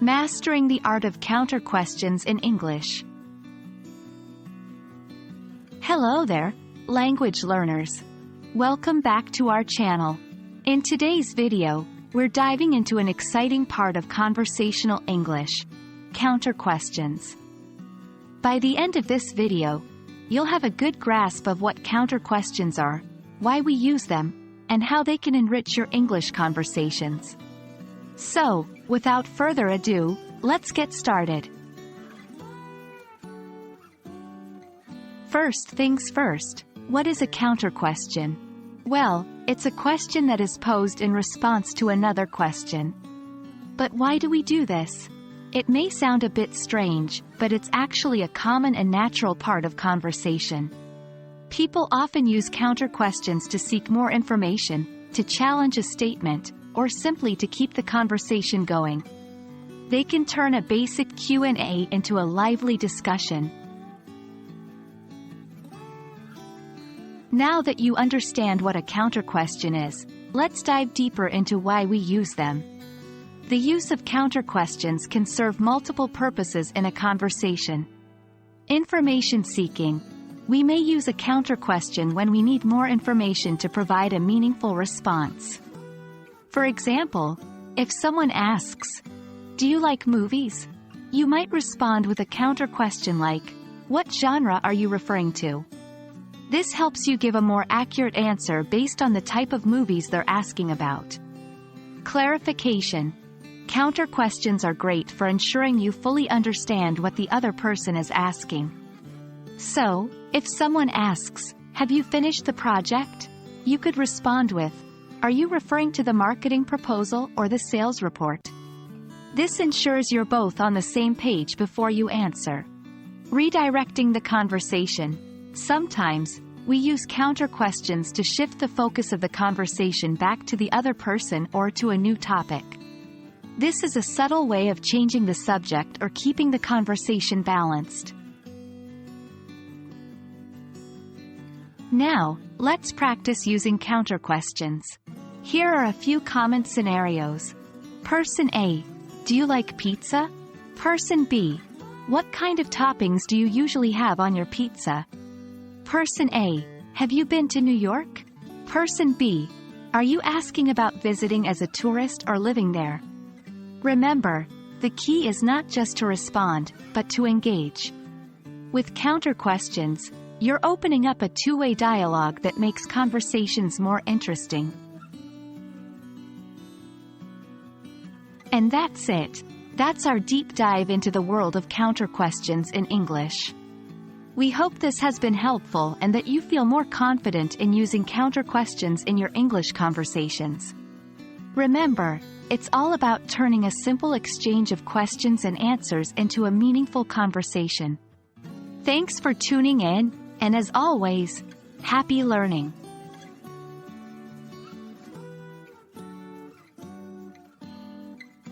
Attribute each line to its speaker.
Speaker 1: Mastering the art of counter questions in English. Hello there, language learners. Welcome back to our channel. In today's video, we're diving into an exciting part of conversational English, counter questions. By the end of this video, you'll have a good grasp of what counter questions are, why we use them, and how they can enrich your English conversations. So, without further ado, let's get started. First things first, what is a counter question? Well, it's a question that is posed in response to another question. But why do we do this? It may sound a bit strange, but it's actually a common and natural part of conversation. People often use counter questions to seek more information, to challenge a statement, or simply to keep the conversation going. They can turn a basic Q&A into a lively discussion. Now that you understand what a counter question is, let's dive deeper into why we use them. The use of counter questions can serve multiple purposes in a conversation. Information seeking. We may use a counter question when we need more information to provide a meaningful response. For example, if someone asks, "Do you like movies?" you might respond with a counter question like, "What genre are you referring to?" This helps you give a more accurate answer based on the type of movies they're asking about. Clarification. Counter questions are great for ensuring you fully understand what the other person is asking. So, if someone asks, "Have you finished the project?" you could respond with, "Are you referring to the marketing proposal or the sales report?" This ensures you're both on the same page before you answer. Redirecting the conversation. Sometimes, we use counter questions to shift the focus of the conversation back to the other person or to a new topic. This is a subtle way of changing the subject or keeping the conversation balanced. Now, let's practice using counter questions. Here are a few common scenarios. Person A, "Do you like pizza?" Person B, "What kind of toppings do you usually have on your pizza?" Person A, "Have you been to New York?" Person B, "Are you asking about visiting as a tourist or living there?" Remember, the key is not just to respond, but to engage. With counter questions, you're opening up a two-way dialogue that makes conversations more interesting. And that's it. That's our deep dive into the world of counter questions in English. We hope this has been helpful and that you feel more confident in using counter questions in your English conversations. Remember, it's all about turning a simple exchange of questions and answers into a meaningful conversation. Thanks for tuning in, and as always, happy learning!